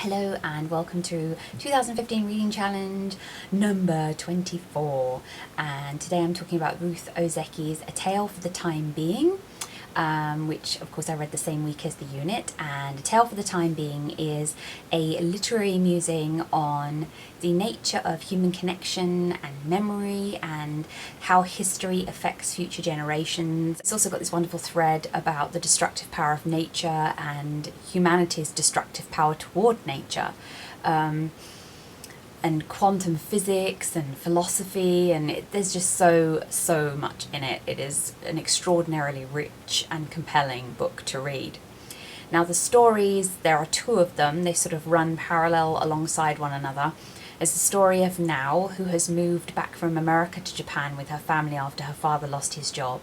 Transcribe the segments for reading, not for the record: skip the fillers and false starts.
Hello and welcome to 2015 Reading Challenge number 24, and today I'm talking about Ruth Ozeki's A Tale for the Time Being, which of course I read the same week as the unit. And A Tale for the Time Being is a literary musing on the nature of human connection and memory and how history affects future generations. It's also got this wonderful thread about the destructive power of nature and humanity's destructive power toward nature. And quantum physics and philosophy, and there's just so much in it. It is an extraordinarily rich and compelling book to read. Now the stories, there are two of them, they sort of run parallel alongside one another. There's the story of Now, who has moved back from America to Japan with her family after her father lost his job.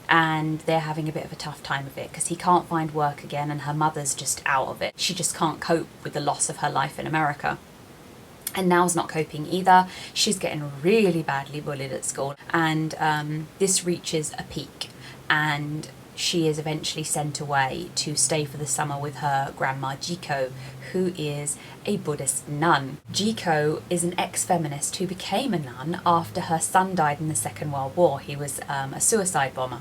And they're having a bit of a tough time of it because he can't find work again and her mother's just out of it. She just can't cope with the loss of her life in America. And Now's not coping either. She's getting really badly bullied at school, and this reaches a peak, and she is eventually sent away to stay for the summer with her grandma Jiko, who is a Buddhist nun. Jiko is an ex-feminist who became a nun after her son died in the Second World War. He was a suicide bomber.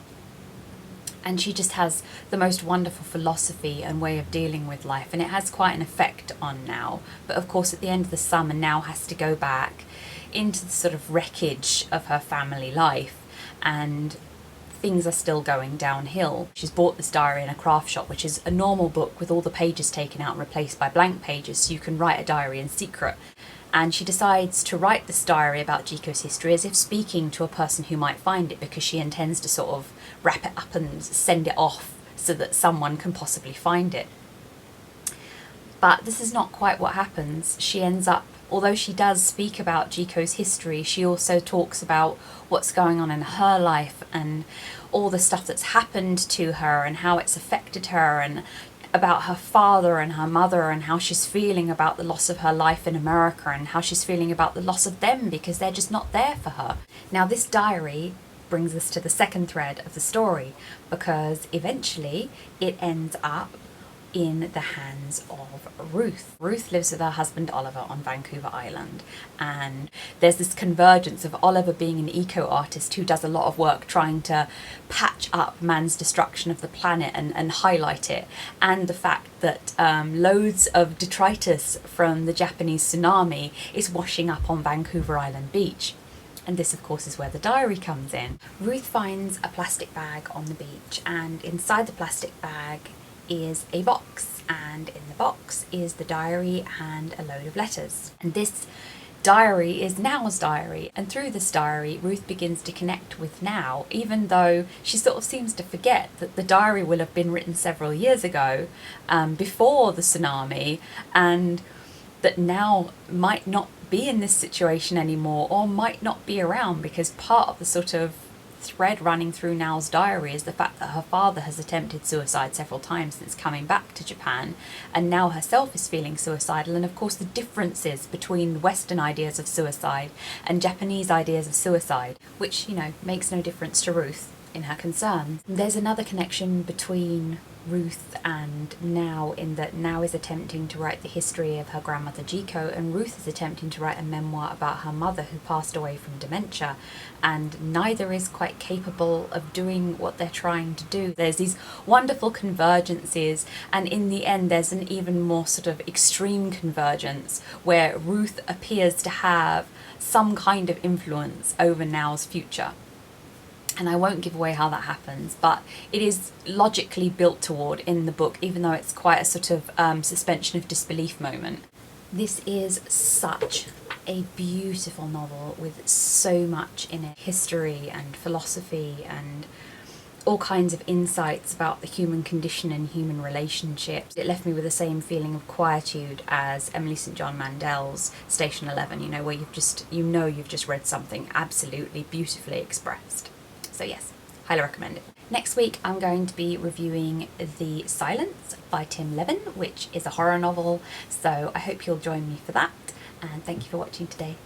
And she just has the most wonderful philosophy and way of dealing with life, and it has quite an effect on Now. But of course at the end of the summer, Now has to go back into the sort of wreckage of her family life, and things are still going downhill. She's bought this diary in a craft shop, which is a normal book with all the pages taken out and replaced by blank pages, so you can write a diary in secret. And she decides to write this diary about Jiko's history as if speaking to a person who might find it, because she intends to sort of wrap it up and send it off so that someone can possibly find it. But this is not quite what happens. She ends up, although she does speak about Jiko's history, she also talks about what's going on in her life and all the stuff that's happened to her and how it's affected her, and about her father and her mother and how she's feeling about the loss of her life in America and how she's feeling about the loss of them because they're just not there for her. Now this diary brings us to the second thread of the story, because eventually it ends up in the hands of Ruth. Ruth lives with her husband Oliver on Vancouver Island, and there's this convergence of Oliver being an eco-artist who does a lot of work trying to patch up man's destruction of the planet and highlight it, and the fact that loads of detritus from the Japanese tsunami is washing up on Vancouver Island beach. And this of course is where the diary comes in. Ruth finds a plastic bag on the beach, and inside the plastic bag is a box, and in the box is the diary and a load of letters. And this diary is Now's diary, and through this diary Ruth begins to connect with Now, even though she sort of seems to forget that the diary will have been written several years ago, before the tsunami, and that Now might not be in this situation anymore, or might not be around, because part of the sort of thread running through Now's diary is the fact that her father has attempted suicide several times since coming back to Japan, and Now herself is feeling suicidal, and of course the differences between Western ideas of suicide and Japanese ideas of suicide, which, you know, makes no difference to Ruth in her concerns. There's another connection between Ruth and Now in that Now is attempting to write the history of her grandmother Jiko, and Ruth is attempting to write a memoir about her mother who passed away from dementia, and neither is quite capable of doing what they're trying to do. There's these wonderful convergences, and in the end there's an even more sort of extreme convergence where Ruth appears to have some kind of influence over Now's future. And I won't give away how that happens, but it is logically built toward in the book, even though it's quite a sort of suspension of disbelief moment. This is such a beautiful novel with so much in it. History and philosophy and all kinds of insights about the human condition and human relationships. It left me with the same feeling of quietude as Emily St. John Mandel's Station 11, you know, where you've just read something absolutely beautifully expressed. So yes, highly recommend it. Next week I'm going to be reviewing The Silence by Tim Levin, which is a horror novel, so I hope you'll join me for that, and thank you for watching today.